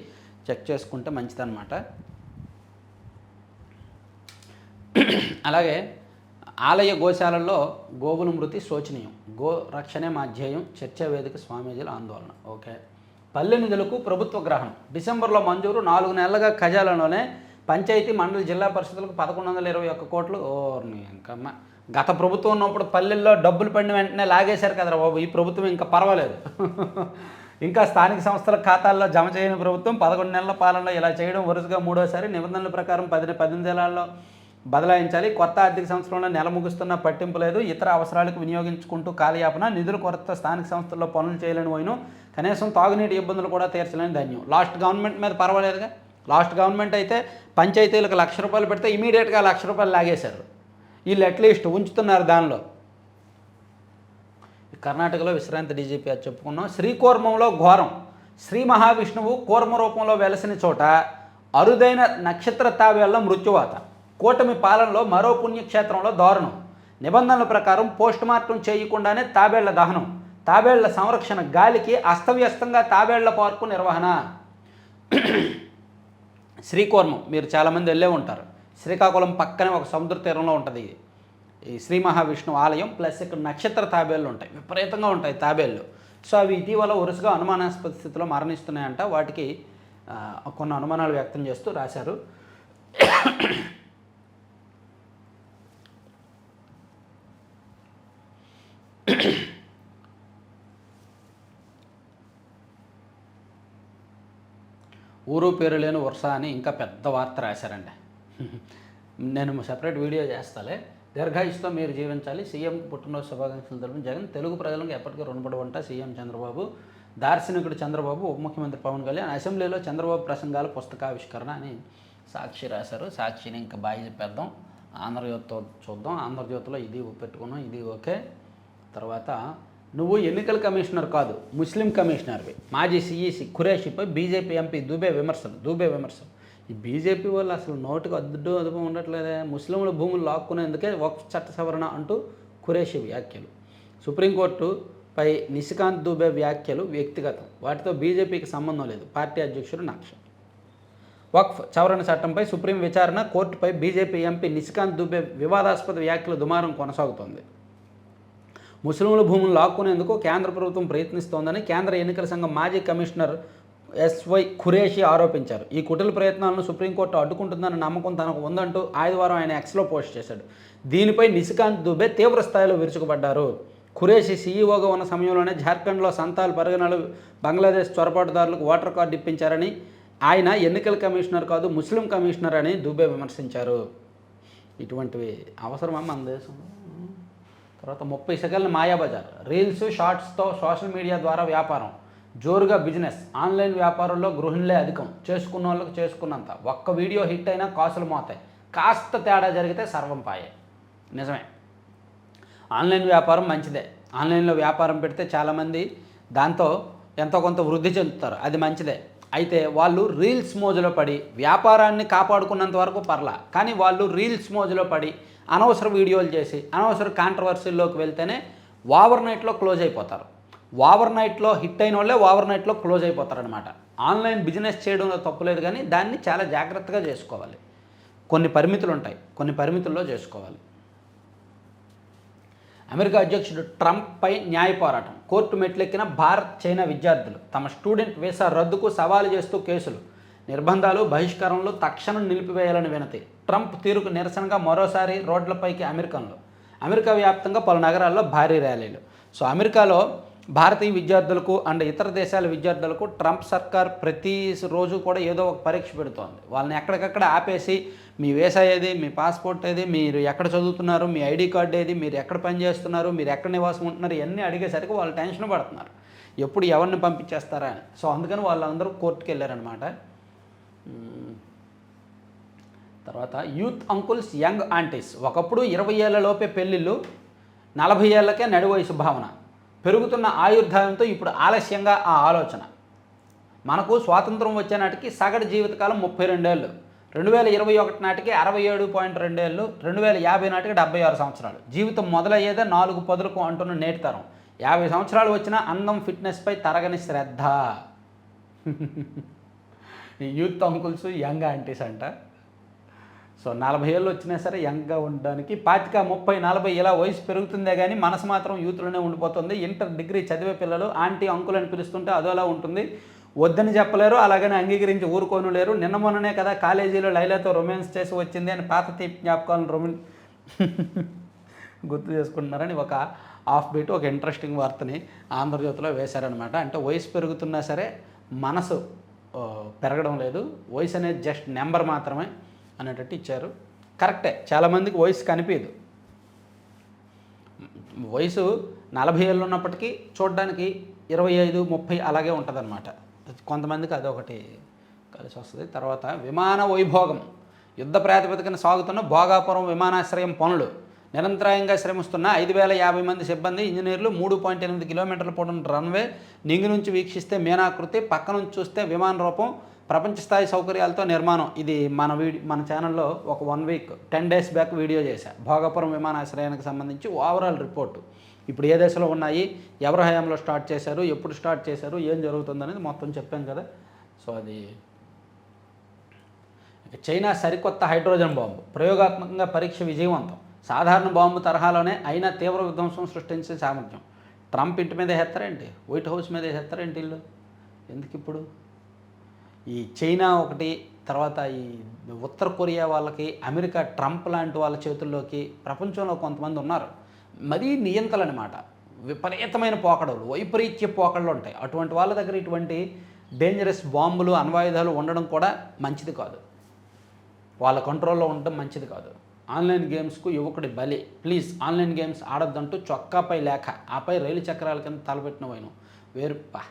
చెక్ చేసుకుంటే మంచిదన్నమాట. అలాగే ఆలయ గోశాలల్లో గోవుల మృతి శోచనీయం, గో రక్షణే మా ధ్యేయం, చర్చా వేదిక స్వామీజీల ఆందోళన. ఓకే. పల్లె నిధులకు ప్రభుత్వ గ్రహణం డిసెంబర్లో మంజూరు, 4 నెలలుగా ఖజానాలోనే పంచాయతీ మండలి జిల్లా పరిషత్లకు 1121 కోట్లు. ఇంకమ్మ గత ప్రభుత్వం ఉన్నప్పుడు పల్లెల్లో డబ్బులు పడిన వెంటనే లాగేశారు కదరా బాబు. ఈ ప్రభుత్వం ఇంకా పర్వాలేదు. ఇంకా స్థానిక సంస్థల ఖాతాల్లో జమ చేయని ప్రభుత్వం 11 నెలల పాలనలో ఇలా చేయడం వరుసగా మూడోసారి. నిబంధనల ప్రకారం 18 నెలల్లో బదలాయించాలి. కొత్త ఆర్థిక సంవత్సరంలో నెల ముగుస్తున్న పట్టింపు లేదు. ఇతర అవసరాలకు వినియోగించుకుంటూ కాలయాపన, నిధుల కొరత, స్థానిక సంస్థల్లో పనులు చేయలేని పోయిను, కనీసం తాగునీటి ఇబ్బందులు కూడా తీర్చలేని ధన్యం. లాస్ట్ గవర్నమెంట్ మీద పర్వాలేదుగా. లాస్ట్ గవర్నమెంట్ అయితే పంచాయతీలకు ₹1,00,000 పెడితే ఇమీడియట్గా ₹1,00,000 లాగేశారు. వీళ్ళు అట్లీస్ట్ ఉంచుతున్నారు దానిలో. కర్ణాటకలో విశ్రాంతి డీజీపీ అది చెప్పుకున్నాం. శ్రీకూర్మంలో ఘోరం, శ్రీ మహావిష్ణువు కూర్మ రూపంలో వెలసిన చోట అరుదైన నక్షత్ర తాబేళ్ల మృత్యువాత. కూటమి పాలనలో మరో పుణ్యక్షేత్రంలో దారుణం. నిబంధనల ప్రకారం పోస్టుమార్టం చేయకుండానే తాబేళ్ల దహనం, తాబేళ్ల సంరక్షణ, గాలికి అస్తవ్యస్తంగా తాబేళ్ల పార్కు నిర్వహణ. శ్రీకూర్మం మీరు చాలామంది వెళ్ళే ఉంటారు. శ్రీకాకుళం పక్కనే ఒక సముద్ర తీరంలో ఉంటుంది ఈ శ్రీ మహావిష్ణువు ఆలయం. ప్లస్ ఇక్కడ నక్షత్ర తాబేళ్ళు ఉంటాయి, విపరీతంగా ఉంటాయి తాబేళ్ళు. సో అవి ఇటీవల వరుసగా అనుమానాస్పద స్థితిలో మరణిస్తున్నాయంట. వాటికి కొన్ని అనుమానాలు వ్యక్తం చేస్తూ రాశారు. ఊరు పేరు లేని వర్ష అని ఇంకా పెద్ద వార్త రాశారండి. నేను సెపరేట్ వీడియో చేస్తాలే. దీర్ఘాయుష్తో మీరు జీవించాలి, సీఎంకి పుట్టినరోజు శుభాకాంక్షలు తెలుపు జగన్. తెలుగు ప్రజలకు ఎప్పటికీ రుణపడి ఉంటా సీఎం చంద్రబాబు. దార్శనికుడు చంద్రబాబు, ఉప ముఖ్యమంత్రి పవన్ కళ్యాణ్. అసెంబ్లీలో చంద్రబాబు ప్రసంగాల పుస్తకావిష్కరణ అని సాక్షి రాశారు. సాక్షిని ఇంకా బాగా చెప్పేద్దాం. ఆంధ్రజ్యోతితో చూద్దాం. ఆంధ్రజ్యోతిలో ఇది పెట్టుకున్నాం, ఇది ఓకే. తర్వాత నువ్వు ఎన్నికల కమిషనర్ కాదు, ముస్లిం కమిషనర్వి. మాజీ సిఈసి ఖురేషిపై బీజేపీ ఎంపీ దూబే విమర్శలు. ఈ బీజేపీ వాళ్ళు అసలు నోటికి అదుపు ఉండట్లేదే. ముస్లింల భూములు లాక్కునేందుకే వక్ఫ్ చట్ట సవరణ అంటూ ఖురేషి వ్యాఖ్యలు. సుప్రీంకోర్టుపై నిశికాంత్ దూబే వ్యాఖ్యలు వ్యక్తిగతం, వాటితో బీజేపీకి సంబంధం లేదు. పార్టీ అధ్యక్షుడు నక్ష. వక్ఫ్ సవరణ చట్టంపై సుప్రీం విచారణ, కోర్టుపై బీజేపీ ఎంపీ నిశికాంత్ దూబే వివాదాస్పద వ్యాఖ్యల దుమారం కొనసాగుతోంది. ముస్లింల భూములు లాక్కునేందుకు కేంద్ర ప్రభుత్వం ప్రయత్నిస్తోందని కేంద్ర ఎన్నికల సంఘం మాజీ కమిషనర్ ఎస్వై ఖురేషి ఆరోపించారు. ఈ కుటిల ప్రయత్నాలను సుప్రీంకోర్టు అడ్డుకుంటుందన్న నమ్మకం తనకు ఉందంటూ ఆదివారం ఆయన ఎక్స్లో పోస్ట్ చేశాడు. దీనిపై నిశికాంత్ దుబే తీవ్ర స్థాయిలో విరుచుకుపడ్డారు. ఖురేషి సీఈఓగా ఉన్న సమయంలోనే జార్ఖండ్లో సంతాల్ పరిగణలు బంగ్లాదేశ్ చొరబాటుదారులకు ఓటర్ కార్డు ఇప్పించారని, ఆయన ఎన్నికల కమిషనర్ కాదు ముస్లిం కమిషనర్ అని దుబే విమర్శించారు. ఇటువంటివి అవసరమా మన దేశంలో? తర్వాత 30 సెకండ్ల మాయాబజార్, రీల్స్ షార్ట్స్తో సోషల్ మీడియా ద్వారా వ్యాపారం, జోరుగా బిజినెస్. ఆన్లైన్ వ్యాపారంలో గృహిణులే అధికం, చేసుకున్న వాళ్ళకి చేసుకున్నంత. ఒక్క వీడియో హిట్ అయినా కాసులు మోతాయి, కాస్త తేడా జరిగితే సర్వం పాయే. నిజమే, ఆన్లైన్ వ్యాపారం మంచిదే. ఆన్లైన్లో వ్యాపారం పెడితే చాలామంది దాంతో ఎంతో కొంత వృద్ధి చెందుతారు, అది మంచిదే. అయితే వాళ్ళు రీల్స్ మోజులో పడి వ్యాపారాన్ని కాపాడుకున్నంత వరకు పర్లా, కానీ వాళ్ళు రీల్స్ మోజులో పడి అనవసర వీడియోలు చేసి అనవసర కాంట్రవర్సీల్లోకి వెళ్తేనే ఓవర్ నైట్లో క్లోజ్ అయిపోతారు. ఓవర్ నైట్లో హిట్ అయిన వాళ్ళే ఓవర్ నైట్లో క్లోజ్ అయిపోతారనమాట. ఆన్లైన్ బిజినెస్ చేయడంలో తప్పులేదు, కానీ దాన్ని చాలా జాగ్రత్తగా చేసుకోవాలి. కొన్ని పరిమితులు ఉంటాయి, కొన్ని పరిమితుల్లో చేసుకోవాలి. అమెరికా అధ్యక్షుడు ట్రంప్పై న్యాయ పోరాటం, కోర్టు మెట్లెక్కిన భారత్ చైనా విద్యార్థులు. తమ స్టూడెంట్ వీసా రద్దుకు సవాలు చేస్తూ కేసులు, నిర్బంధాలు, బహిష్కరణలు తక్షణం నిలిపివేయాలని వినతి. ట్రంప్ తీరుకు నిరసనగా మరోసారి రోడ్లపైకి అమెరికా వ్యాప్తంగా పలు నగరాల్లో భారీ ర్యాలీలు. సో అమెరికాలో భారతీయ విద్యార్థులకు అండ్ ఇతర దేశాల విద్యార్థులకు ట్రంప్ సర్కార్ ప్రతి రోజు కూడా ఏదో ఒక పరీక్ష పెడుతోంది. వాళ్ళని ఎక్కడికక్కడ ఆపేసి మీ వీసా ఏది, మీ పాస్పోర్ట్ ఏది, మీరు ఎక్కడ చదువుతున్నారు, మీ ఐడి కార్డు ఏది, మీరు ఎక్కడ పని చేస్తున్నారు, మీరు ఎక్కడ నివాసం ఉంటున్నారు, ఇవన్నీ అడిగేసరికి వాళ్ళు టెన్షన్ పడుతున్నారు, ఎప్పుడు ఎవరిని పంపించేస్తారా అని. సో అందుకని వాళ్ళందరూ కోర్టుకు వెళ్ళారనమాట. తర్వాత యూత్ అంకుల్స్, యంగ్ ఆంటీస్. ఒకప్పుడు 20 ఏళ్లలోపే పెళ్ళిళ్ళు, 40 ఏళ్లకే నడి వయసు భావన. పెరుగుతున్న ఆయుర్దాయంతో ఇప్పుడు ఆలస్యంగా ఆ ఆలోచన. మనకు స్వాతంత్రం వచ్చే నాటికి సగటు జీవితకాలం 32 ఏళ్ళు. 2021 నాటికి 67.2 ఏళ్ళు, 2050 నాటికి 76 సంవత్సరాలు. జీవితం మొదలయ్యేదే 4 పదులకు అంటున్న నేటి తరం. 50 సంవత్సరాలు వచ్చినా అందం ఫిట్నెస్పై తరగని శ్రద్ధ. యూత్ అంకుల్స్ యంగ్ ఆంటీస్ అంట. సో 40 ఏళ్ళు వచ్చినా సరే యంగ్గా ఉండడానికి 25, 30, 40 ఇలా వయసు పెరుగుతుందే కానీ మనసు మాత్రం యూత్లోనే ఉండిపోతుంది. ఇంటర్ డిగ్రీ చదివే పిల్లలు ఆంటీ అంకుల్ అని పిలుస్తుంటే అదోలా ఉంటుంది. వద్దని చెప్పలేరు, అలాగని అంగీకరించి ఊరుకోను లేరు. నిన్న మొన్ననే కదా కాలేజీలో లైలాతో రొమాన్స్ చేసి వచ్చింది అని పాత తీపి జ్ఞాపకాలను గుర్తు చేసుకుంటున్నారని ఒక హాఫ్ బీట్ ఒక ఇంట్రెస్టింగ్ వార్తని ఆంధ్రజ్యోతిలో వేశారనమాట. అంటే వయసు పెరుగుతున్నా సరే మనసు పెరగడం లేదు, వయసు అనేది జస్ట్ నెంబర్ మాత్రమే అనేటట్టు ఇచ్చారు. కరెక్టే, చాలామందికి వయసు కనిపించదు. వయసు 40 ఏళ్ళు ఉన్నప్పటికీ చూడడానికి 25, 30 అలాగే ఉంటుందన్నమాట. కొంతమందికి అదొకటి కలిసి వస్తుంది. తర్వాత విమాన వైభోగం. యుద్ధ ప్రాతిపదికన సాగుతున్న భోగాపురం విమానాశ్రయం పనులు. నిరంతరాయంగా శ్రమిస్తున్న 5,050 మంది సిబ్బంది, ఇంజనీర్లు. 3.8 కిలోమీటర్ల పొడవున రన్వే. నింగి నుంచి వీక్షిస్తే మీనాకృతి, పక్క నుంచి చూస్తే విమాన రూపం, ప్రపంచ స్థాయి సౌకర్యాలతో నిర్మాణం. ఇది మన ఛానల్లో ఒక 1 వీక్ 10 డేస్ బ్యాక్ వీడియో చేశా. భోగాపురం విమానాశ్రయానికి సంబంధించి ఓవరాల్ రిపోర్టు. ఇప్పుడు ఏ దశలో ఉన్నాయి, ఎవరి హయాంలో స్టార్ట్ చేశారు, ఎప్పుడు స్టార్ట్ చేశారు, ఏం జరుగుతుందనేది మొత్తం చెప్పాం కదా. సో అది చైనా సరికొత్త హైడ్రోజన్ బాంబు. ప్రయోగాత్మకంగా పరీక్ష విజయవంతం. సాధారణ బాంబు తరహాలోనే అయినా తీవ్ర విధ్వంసం సృష్టించే సామర్థ్యం. ట్రంప్ ఇంటి మీద వేస్తారేంటి, వైట్ హౌస్ మీద వేస్తారేంటి ఇల్లు? ఎందుకు ఇప్పుడు ఈ చైనా ఒకటి, తర్వాత ఈ ఉత్తర కొరియా వాళ్ళకి, అమెరికా ట్రంప్ లాంటి వాళ్ళ చేతుల్లోకి ప్రపంచంలో కొంతమంది ఉన్నారు. మరీ నియంతలు అనమాట, విపరీతమైన పోకడలు, వైపరీత్య పోకడలు ఉంటాయి. అటువంటి వాళ్ళ దగ్గర ఇటువంటి డేంజరస్ బాంబులు, అణ్వాయుధాలు ఉండడం కూడా మంచిది కాదు. వాళ్ళ కంట్రోల్లో ఉండడం మంచిది కాదు. ఆన్లైన్ గేమ్స్కు యువకుడి బలి. ప్లీజ్ ఆన్లైన్ గేమ్స్ ఆడొద్దంటూ చొక్కాపై లేఖ, ఆపై రైలు చక్రాల కింద తలపెట్టిన వైను వేరుపా.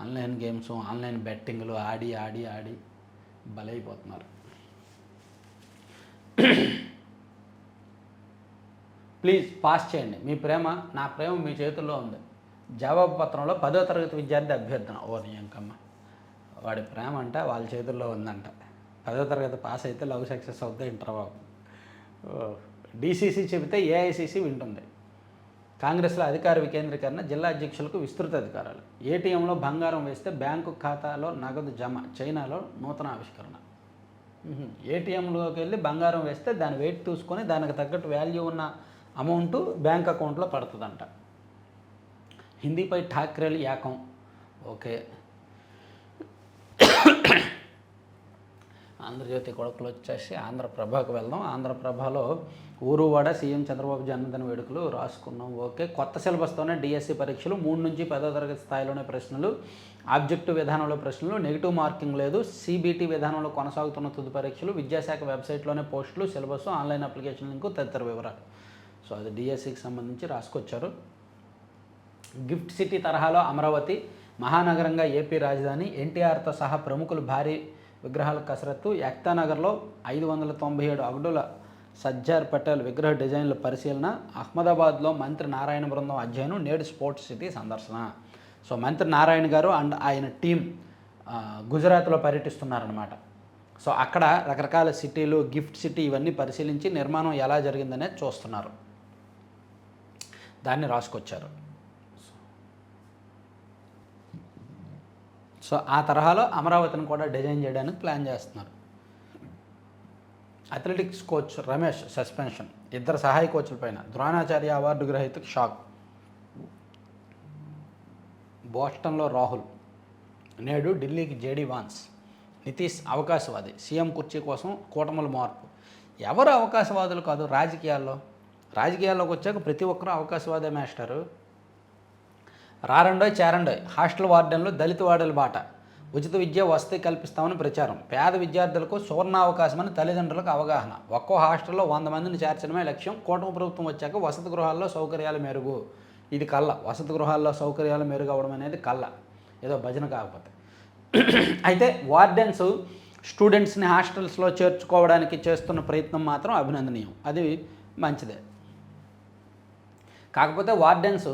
ఆన్లైన్ గేమ్స్, ఆన్లైన్ బెట్టింగ్లు ఆడి ఆడి ఆడి బలైపోతున్నారు. ప్లీజ్ పాస్ చేయండి. మీ ప్రేమ, నా ప్రేమ మీ చేతుల్లో ఉంది. జవాబు పత్రంలో 10వ తరగతి విద్యార్థి అభ్యర్థన. ఓ నియంకమ్మ, వాడి ప్రేమ అంట వాళ్ళ చేతుల్లో ఉందంట. 10వ తరగతి పాస్ అయితే లవ్ సక్సెస్ అవుతుంది ఇంటర్వ్యూ. డీసీసీ చెబితే ఏఐసీసీ వింటుంది. కాంగ్రెస్లో అధికార వికేంద్రీకరణ, జిల్లా అధ్యక్షులకు విస్తృత అధికారాలు. ఏటీఎంలో బంగారం వేస్తే బ్యాంకు ఖాతాలో నగదు జమ. చైనాలో నూతన ఆవిష్కరణ. ఏటీఎంలోకి వెళ్ళి బంగారం వేస్తే దాని వెయిట్ చూసుకొని దానికి తగ్గట్టు వాల్యూ ఉన్న అమౌంట్ బ్యాంక్ అకౌంట్లో పడుతుందంట. హిందీపై ఠాక్రేలు ఏకం. ఓకే, ఆంధ్రజ్యోతి కొడుకులు వచ్చేసి ఆంధ్రప్రభకు వెళ్దాం. ఆంధ్రప్రభలో ఊరువాడ సీఎం చంద్రబాబు జన్మదిన వేడుకలు రాసుకున్నాం. ఓకే, కొత్త సిలబస్తోనే డిఎస్సి పరీక్షలు. 3 నుంచి 10వ తరగతి స్థాయిలోనే ప్రశ్నలు. ఆబ్జెక్టివ్ విధానంలో ప్రశ్నలు, నెగిటివ్ మార్కింగ్ లేదు. సిబిటి విధానంలో కొనసాగుతున్న తుది పరీక్షలు. విద్యాశాఖ వెబ్సైట్లోనే పోస్టులు, సిలబస్, ఆన్లైన్ అప్లికేషన్ లింకు తదితర వివరాలు. సో అది డిఎస్సికి సంబంధించి రాసుకొచ్చారు. గిఫ్ట్ సిటీ తరహాలో అమరావతి మహానగరంగా ఏపీ రాజధాని. ఎన్టీఆర్తో సహా ప్రముఖులు భారీ విగ్రహాల కసరత్తు. ఏక్తానగర్లో 597 అడుగుల సజ్జార్ పటేల్ విగ్రహ డిజైన్ల పరిశీలన. అహ్మదాబాద్లో మంత్రి నారాయణ బృందం అధ్యయనం. నేడు స్పోర్ట్స్ సిటీ సందర్శన. సో మంత్రి నారాయణ గారు అండ్ ఆయన టీం గుజరాత్లో పర్యటిస్తున్నారనమాట. సో అక్కడ రకరకాల సిటీలు, గిఫ్ట్ సిటీ ఇవన్నీ పరిశీలించి నిర్మాణం ఎలా జరిగిందనేది చూస్తున్నారు. దాన్ని రాసుకొచ్చారు. సో ఆ తరహాలో అమరావతిని కూడా డిజైన్ చేయడానికి ప్లాన్ చేస్తున్నారు. Athletics coach Ramesh suspension. 2 సహాయ కోచ్లపైన. ద్రోణాచార్య అవార్డు గ్రహీతకు షాక్. బోస్టన్లో రాహుల్. నేడు ఢిల్లీకి జేడీ వాన్స్. నితీష్ అవకాశవాది. సీఎం కుర్చీ కోసం కూటముల మార్పు. ఎవరు అవకాశవాదులు కాదు రాజకీయాల్లోకి వచ్చాక ప్రతి ఒక్కరూ అవకాశవాదే మాస్టరు. రారండోయ్ చేరండోయ్. హాస్టల్ వార్డెన్లు దళిత వాడల బాట. ఉచిత విద్య వసతి కల్పిస్తామని ప్రచారం. పేద విద్యార్థులకు సువర్ణావకాశమని తల్లిదండ్రులకు అవగాహన. ఒక్కో హాస్టల్లో 100 మందిని చేర్చడమే లక్ష్యం. కూటమి ప్రభుత్వం వచ్చాక వసతి గృహాల్లో సౌకర్యాలు మెరుగు. ఇది కళ్ళ. వసతి గృహాల్లో సౌకర్యాలు మెరుగు అవ్వడం అనేది కళ్ళ, ఏదో భజన కాకపోతే. అయితే వార్డెన్స్ స్టూడెంట్స్ని హాస్టల్స్లో చేర్చుకోవడానికి చేస్తున్న ప్రయత్నం మాత్రం అభినందనీయం. అది మంచిదే. కాకపోతే వార్డెన్స్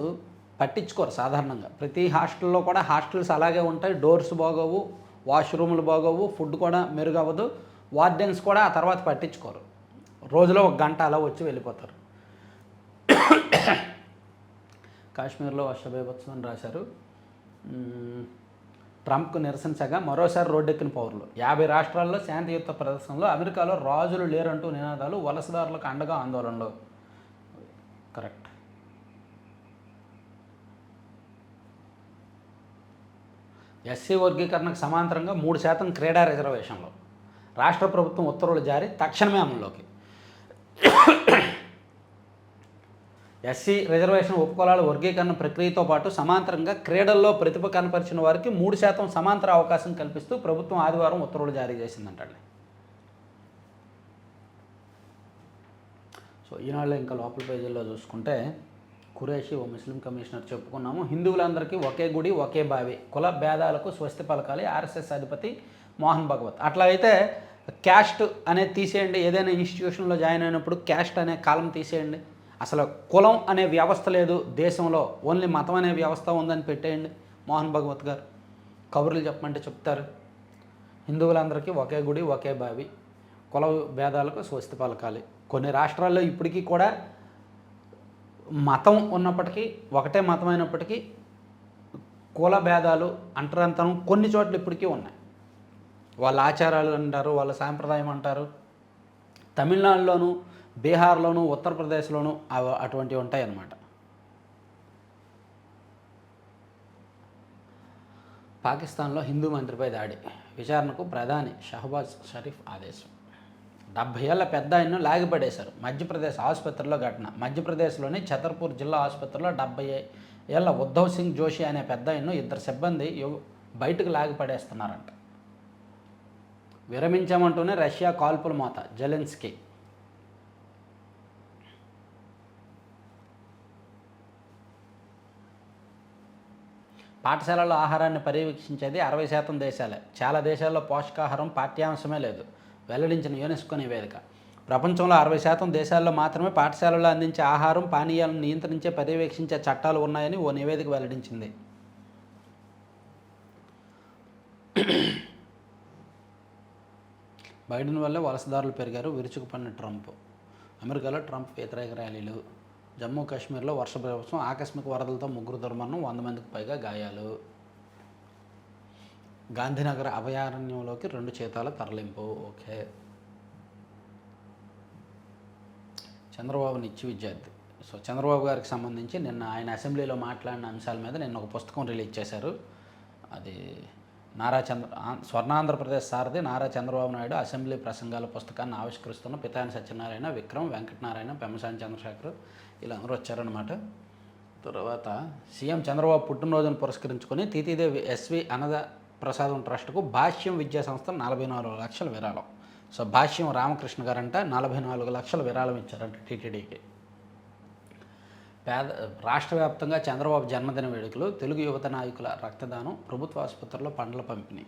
పట్టించుకోరు సాధారణంగా. ప్రతి హాస్టల్లో కూడా హాస్టల్స్ అలాగే ఉంటాయి. డోర్స్ బాగోవు, వాష్రూములు బాగోవు, ఫుడ్ కూడా మెరుగవ్వదు. వార్డెన్స్ కూడా ఆ తర్వాత పట్టించుకోరు, రోజులో 1 గంట అలా వచ్చి వెళ్ళిపోతారు. కాశ్మీర్లో వర్షబీభత్సం అని రాశారు. ట్రంప్కు నిరసనగా మరోసారి రోడ్డెక్కిన పౌరులు. 50 రాష్ట్రాల్లో శాంతియుత ప్రదర్శనలో, అమెరికాలో రాజులు లేరంటూ నినాదాలు, వలసదారులకు అండగా ఆందోళనలు. కరెక్ట్. ఎస్సీ వర్గీకరణకు సమాంతరంగా 3% క్రీడా రిజర్వేషన్లు. రాష్ట్ర ప్రభుత్వం ఉత్తర్వులు జారీ, తక్షణమే అమల్లోకి. ఎస్సీ రిజర్వేషన్ ఉపకులాల వర్గీకరణ ప్రక్రియతో పాటు సమాంతరంగా క్రీడల్లో ప్రతిభ కనపరిచిన వారికి 3% సమాంతర అవకాశం కల్పిస్తూ ప్రభుత్వం ఆదివారం ఉత్తర్వులు జారీ చేసిందంటండి. సో ఈనాళ్ళు ఇంకా లోపల పేజీల్లో చూసుకుంటే, ఖురేషి ఓ ముస్లిం కమిషనర్ చెప్పుకున్నాము. హిందువులందరికీ ఒకే గుడి ఒకే బావి, కుల భేదాలకు స్వస్తి పలకాలి ఆర్ఎస్ఎస్ అధిపతి మోహన్ భగవత్. అట్లా అయితే క్యాస్ట్ అనేది తీసేయండి, ఏదైనా ఇన్స్టిట్యూషన్లో జాయిన్ అయినప్పుడు క్యాస్ట్ అనే కాలం తీసేయండి, అసలు కులం అనే వ్యవస్థ లేదు దేశంలో, ఓన్లీ మతం అనే వ్యవస్థ ఉందని పెట్టేయండి. మోహన్ భగవత్ గారు కబుర్లు చెప్పమంటే చెప్తారు. హిందువులందరికీ ఒకే గుడి ఒకే బావి, కుల భేదాలకు స్వస్తి పలకాలి. కొన్ని రాష్ట్రాల్లో ఇప్పటికీ కూడా మతం ఉన్నప్పటికీ, ఒకటే మతం అయినప్పటికీ కుల భేదాలు అంటరంతరం కొన్ని చోట్ల ఇప్పటికీ ఉన్నాయి. వాళ్ళ ఆచారాలు అంటారు, వాళ్ళ సాంప్రదాయం అంటారు. తమిళనాడులోను, బీహార్లోను, ఉత్తరప్రదేశ్లోను అటువంటివి ఉంటాయి అన్నమాట. పాకిస్తాన్లో హిందూ మంత్రిపై దాడి, విచారణకు ప్రధాని షహబాజ్ షరీఫ్ ఆదేశం. 70 ఏళ్ల పెద్ద ఆయన్ను లాగిపడేశారు. మధ్యప్రదేశ్ ఆసుపత్రిలో ఘటన. మధ్యప్రదేశ్లోని ఛతర్పూర్ జిల్లా ఆసుపత్రిలో 70 ఏళ్ల ఉద్ధవ్ సింగ్ జోషి అనే పెద్ద ఆయన్ను 2 సిబ్బంది బయటకు లాగిపడేస్తున్నారంట. విరమించామంటూనే రష్యా కాల్పుల మోత, జెలెన్స్కీ. పాఠశాలల్లో ఆహారాన్ని పర్యవేక్షించేది 60% దేశాలే. చాలా దేశాల్లో పోషకాహారం పాఠ్యాంశమే లేదు, వెల్లడించిన యునెస్కో నివేదిక. ప్రపంచంలో 60% దేశాల్లో మాత్రమే పాఠశాలల్లో అందించే ఆహారం, పానీయాలను నియంత్రించే, పర్యవేక్షించే చట్టాలు ఉన్నాయని ఓ నివేదిక వెల్లడించింది. బైడెన్ వల్లే వలసదారులు పెరిగారు, విరుచుకుపడిన ట్రంప్. అమెరికాలో ట్రంప్ వ్యతిరేక ర్యాలీలు. జమ్మూ కాశ్మీర్లో వర్షబీభత్సం, ఆకస్మిక వరదలతో 3 దుర్మరణం, 100 మందికి పైగా గాయాలు. గాంధీనగర్ అభయారణ్యంలోకి 2 చీతాల తరలింపు. ఓకే. చంద్రబాబు నిత్య విద్యార్థి. సో చంద్రబాబు గారికి సంబంధించి నిన్న ఆయన అసెంబ్లీలో మాట్లాడిన అంశాల మీద నిన్న ఒక పుస్తకం రిలీజ్ చేశారు. అది స్వర్ణాంధ్రప్రదేశ్ సారథి నారా చంద్రబాబు నాయుడు అసెంబ్లీ ప్రసంగాల పుస్తకాన్ని ఆవిష్కరిస్తున్న పితాని సత్యనారాయణ, విక్రమ్, వెంకటనారాయణ, పెమ్మసాని చంద్రశేఖర్ వీళ్ళందరూ వచ్చారనమాట. తర్వాత సీఎం చంద్రబాబు పుట్టినరోజును పురస్కరించుకొని తీతీదేవి ఎస్వి అన్నద ప్రసాదం ట్రస్ట్కు భాష్యం విద్యా సంస్థ 44 లక్షల విరాళం. సో భాష్యం రామకృష్ణ గారంట 44 లక్షల విరాళం ఇచ్చారంట టీటీడీకి. రాష్ట్ర వ్యాప్తంగా చంద్రబాబు జన్మదిన వేడుకలు, తెలుగు యువత నాయకుల రక్తదానం, ప్రభుత్వ ఆసుపత్రుల్లో పండ్ల పంపిణీ.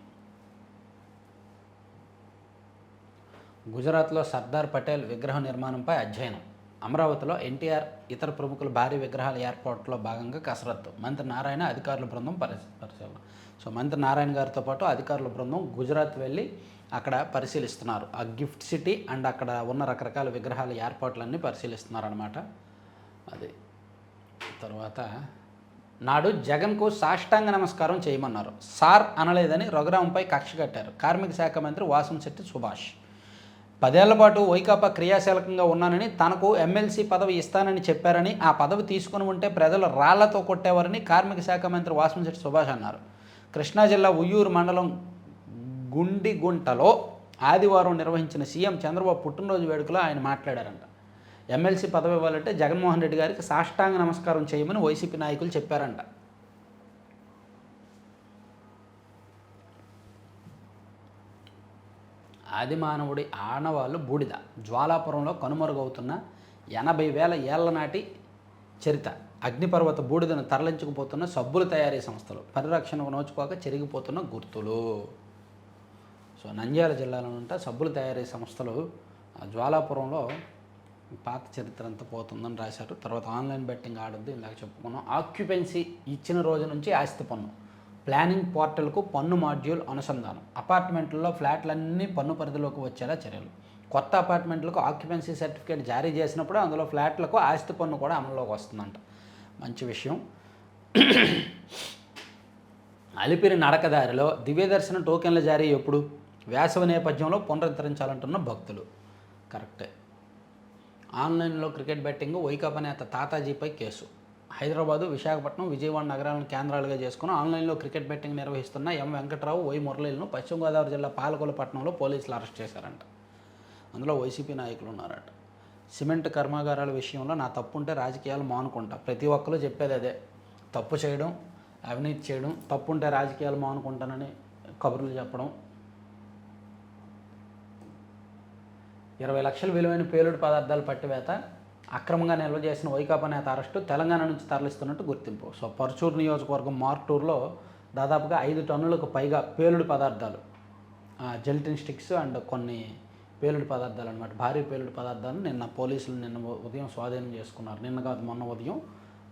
గుజరాత్లో సర్దార్ పటేల్ విగ్రహ నిర్మాణంపై అధ్యయనం. అమరావతిలో ఎన్టీఆర్, ఇతర ప్రముఖుల భారీ విగ్రహాల ఏర్పాటులో భాగంగా కసరత్తు. మంత్రి నారాయణ, అధికారుల బృందం పరిశీలన. సో మంత్రి నారాయణ గారితో పాటు అధికారుల బృందం గుజరాత్ వెళ్ళి అక్కడ పరిశీలిస్తున్నారు. ఆ గిఫ్ట్ సిటీ అండ్ అక్కడ ఉన్న రకరకాల విగ్రహాల ఏర్పాట్లన్నీ పరిశీలిస్తున్నారనమాట. అది తర్వాత నాడు జగన్కు సాష్టాంగ నమస్కారం చేయమన్నారు. సార్ అనలేదని రఘురాంపై కక్ష కట్టారు కార్మిక శాఖ మంత్రి వాసంశెట్టి సుభాష్. 10 ఏళ్ల పాటు వైకాపా క్రియాశీలకంగా ఉన్నానని, తనకు ఎమ్మెల్సీ పదవి ఇస్తానని చెప్పారని, ఆ పదవి తీసుకుని ఉంటే ప్రజలు రాళ్లతో కొట్టేవారని కార్మిక శాఖ మంత్రి వాసంశెట్టి సుభాష్ అన్నారు. కృష్ణా జిల్లా ఉయ్యూరు మండలం గుండిగుంటలో ఆదివారం నిర్వహించిన సీఎం చంద్రబాబు పుట్టినరోజు వేడుకలో ఆయన మాట్లాడారంట. ఎమ్మెల్సీ పదవి ఇవ్వాలంటే జగన్మోహన్ రెడ్డి గారికి సాష్టాంగ నమస్కారం చేయమని వైసీపీ నాయకులు చెప్పారంట. ఆదిమానవుడి ఆనవాళ్ళు బూడిద. జ్వాలాపురంలో కనుమరుగవుతున్న 80,000 ఏళ్ల నాటి చరిత. అగ్నిపర్వత బూడిదను తరలించుకుపోతున్న సబ్బులు తయారీ సంస్థలు. పరిరక్షణకు నోచుకోక చెరిగిపోతున్న గుర్తులు. సో నంద్యాల జిల్లాలో ఉంటే సబ్బులు తయారీ సంస్థలు జ్వాలాపురంలో పాత చరిత్ర అంతా పోతుందని రాశారు. తర్వాత ఆన్లైన్ బెట్టింగ్ ఆడద్దు, ఇందాక చెప్పుకున్నాం. ఆక్యుపెన్సీ ఇచ్చిన రోజు నుంచి ఆస్తి పన్ను ప్లానింగ్ పోర్టల్కు పన్ను మాడ్యూల్ అనుసంధానం. అపార్ట్మెంట్లలో ఫ్లాట్లన్నీ పన్ను పరిధిలోకి వచ్చేలా చర్యలు. కొత్త అపార్ట్మెంట్లకు ఆక్యుపెన్సీ సర్టిఫికేట్ జారీ చేసినప్పుడు అందులో ఫ్లాట్లకు ఆస్తి పన్ను కూడా అమల్లోకి వస్తుందంట. మంచి విషయం. అలిపిరి నడకదారిలో దివ్యదర్శన టోకెన్ల జారీ ఎప్పుడు? వేసవి నేపథ్యంలో పునరుద్ధరించాలంటున్న భక్తులు. కరెక్టే. ఆన్లైన్లో క్రికెట్ బెట్టింగ్, వైకాపా నేత తాతాజీపై కేసు. హైదరాబాదు, విశాఖపట్నం, విజయవాడ నగరాలను కేంద్రాలుగా చేసుకుని ఆన్లైన్లో క్రికెట్ బెట్టింగ్ నిర్వహిస్తున్న ఎం వెంకట్రావు, వై మురళీలను పశ్చిమ గోదావరి జిల్లా పాలకొల్లుపట్నంలో పోలీసులు అరెస్ట్ చేశారంట. అందులో వైసీపీ నాయకులు ఉన్నారట. సిమెంట్ కర్మాగారాల విషయంలో నా తప్పు ఉంటే రాజకీయాలు మానుకుంటా. ప్రతి ఒక్కరు చెప్పేది అదే. తప్పు చేయడం, అవినీతి చేయడం, తప్పు ఉంటే రాజకీయాలు మానుకుంటానని కబుర్లు చెప్పడం. 20 లక్షల విలువైన పేలుడు పదార్థాలు పట్టివేత, అక్రమంగా నిల్వ చేసిన వైకాపా నేత అరెస్టు, తెలంగాణ నుంచి తరలిస్తున్నట్టు గుర్తింపు. సో పర్చూరు నియోజకవర్గం మార్టూరులో దాదాపుగా 5 టన్నులకు పైగా పేలుడు పదార్థాలు, జెల్టిన్ స్టిక్స్ అండ్ కొన్ని పేలుడు పదార్థాలు అనమాట, భారీ పేలుడు పదార్థాలు నిన్న పోలీసులు ఉదయం స్వాధీనం చేసుకున్నారు. నిన్న కాదు, మొన్న ఉదయం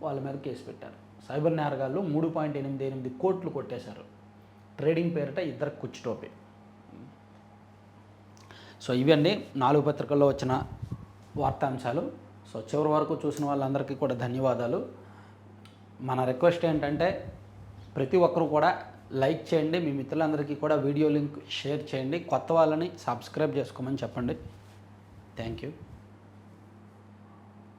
వాళ్ళ మీద కేసు పెట్టారు. సైబర్ నేరగాళ్ళు 3.88 కోట్లు కొట్టేశారు. ట్రేడింగ్ పేరిట 2 కుచ్చుటోపి. సో ఇవన్నీ 4 పత్రికల్లో వచ్చిన వార్తాంశాలు. సో చివరి వరకు చూసిన వాళ్ళందరికీ కూడా ధన్యవాదాలు. మన రిక్వెస్ట్ ఏంటంటే ప్రతి ఒక్కరు కూడా లైక్ చేయండి, మీ మిత్రులందరికీ కూడా వీడియో లింక్ షేర్ చేయండి, కొత్త వాళ్ళని సబ్స్క్రైబ్ చేసుకోమని చెప్పండి. Thank you.